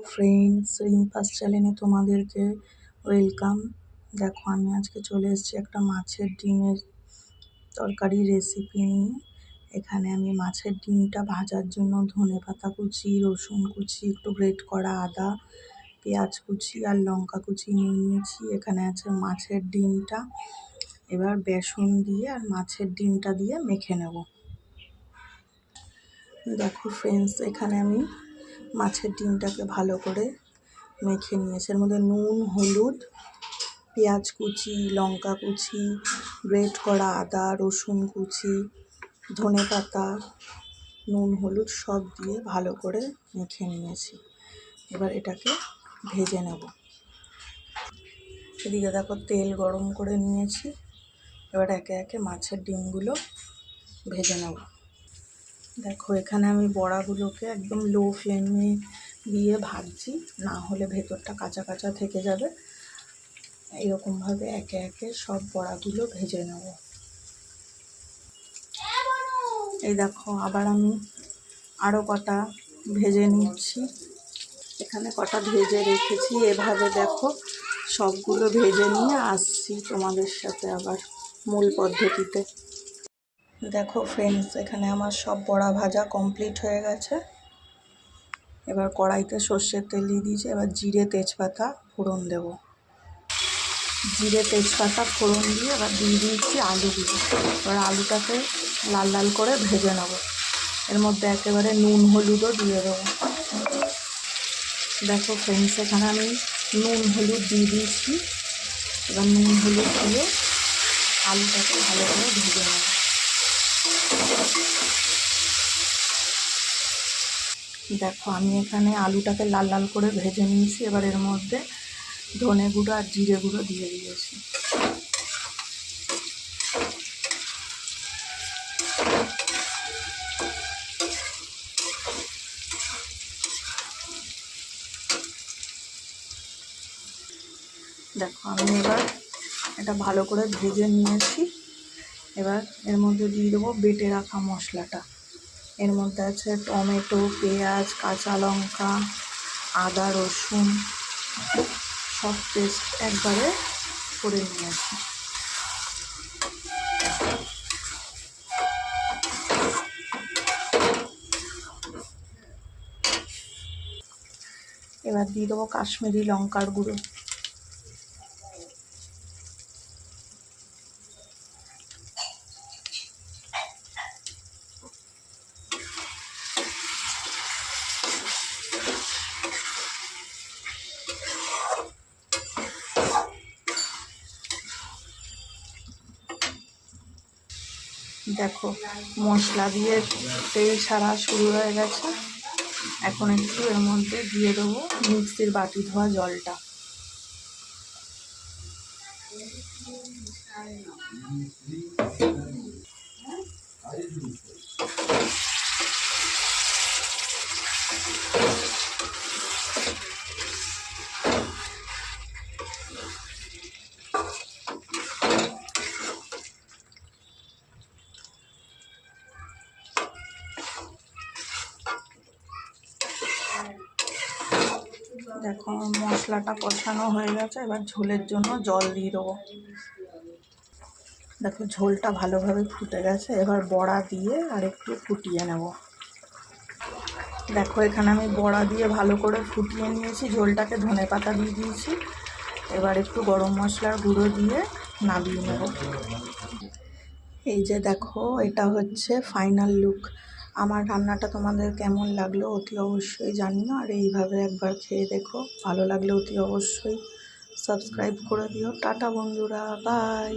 Friends, রিম্পাস চ্যানেলে তোমাদেরকে welcome. দেখো আমি আজকে চলে এসেছি একটা মাছের ডিমের তরকারি রেসিপি নিয়ে। এখানে আমি মাছের ডিমটা ভাজার জন্য ধনেপাতা কুচি, রসুন কুচি, একটু গ্রেট করা আদা, পেঁয়াজ কুচি আর লঙ্কা কুচি নিয়ে নিয়েছি। এখানে আছে মাছের ডিমটা। এবার বেসন দিয়ে আর মাছের ডিমটা দিয়ে মেখে নেব। দেখো ফ্রেন্ডস, এখানে আমি মাছের ডিমটাকে ভালো করে মেখে নিয়েছি। এর মধ্যে নুন, হলুদ, পেঁয়াজ কুচি, লঙ্কা কুচি, গ্রেট করা আদা, রসুন কুচি, ধনেপাতা, নুন, হলুদ সব দিয়ে ভালো করে মেখে নিয়েছি। এবার এটাকে ভেজে নেব। এদিকে দেখো তেল গরম করে নিয়েছি। এবার একে একে মাছের ডিমগুলো ভেজে নেব। দেখো এখানে আমি বড়াগুলোকে একদম লো ফ্লেমে দিয়ে ভাজছি, না হলে ভেতরটা কাঁচা কাঁচা থেকে যাবে। এরকমভাবে একে একে সব বড়াগুলো ভেজে নেব। এই দেখো আবার আমি আরও কটা ভেজে নিচ্ছি। এখানে কটা ভেজে রেখেছি। এভাবে দেখো সবগুলো ভেজে নিয়ে আসছি তোমাদের সাথে আবার মূল পদ্ধতিতে। দেখো ফ্রেন্ডস, এখানে আমার সব বড়া ভাজা কমপ্লিট হয়ে গেছে। এবার কড়াইতে সর্ষের তেল দিয়ে দিয়েছি। এবার জিরে তেজপাতা ফোড়ন দেব। জিরে তেজপাতা ফোড়ন দিয়ে এবার দিয়ে দিয়েছি আলুগুলো। এবার আলুটাকে লাল লাল করে ভেজে নেব। এর মধ্যে একেবারে নুন হলুদও দিয়ে দেবো। দেখো ফ্রেন্ডস, এখানে আমি নুন হলুদ দিয়ে দিয়েছি। এবার নুন হলুদ দিয়ে আলুটাকে ভালো করে ভেজে নেব। দেখো আমি এখানে আলুটাকে লাল লাল করে ভেজে নিয়েছি। এবার এর মধ্যে ধনে গুঁড়ো আর জিরে গুঁড়ো দিয়ে দিয়েছি। দেখো আমি এবার এটা ভালো করে ভেজে নিয়েছি। এবার এর মধ্যে দিয়ে দেবো বেটে রাখা মশলাটা। এর মধ্যে আছে টমেটো, পেঁয়াজ, কাঁচা লঙ্কা, আদা, রসুন সব পেস্ট একবারে করে নিয়েছি। এবার দিয়ে দেবো কাশ্মীরি লঙ্কার গুঁড়ো। দেখো মশলা দিয়ে তেল ছাড়া শুরু হয়ে গেছে। এখন একটু এর মধ্যে দিয়ে দেবো মিক্সির বাটি ধোয়া জলটা। দেখো মশলাটা কষানো হয়ে গেছে। এবার ঝোলের জন্য জল দিয়ে দেবো। দেখো ঝোলটা ভালোভাবে ফুটে গেছে। এবার বড়া দিয়ে আর একটু ফুটিয়ে নেব। দেখো এখানে আমি বড়া দিয়ে ভালো করে ফুটিয়ে নিয়েছি। ঝোলটাকে ধনেপাতা দিয়ে দিয়েছি। এবার একটু গরম মশলার গুঁড়ো দিয়ে নামিয়ে নেব। এই যে দেখো এটা হচ্ছে ফাইনাল লুক। আমার রান্নাটা তোমাদের কেমন লাগলো অতি অবশ্যই জানিও। আর এইভাবে একবার খেয়ে দেখো, ভালো লাগলে অতি অবশ্যই সাবস্ক্রাইব করে দিও। টাটা বন্ধুরা, বাই।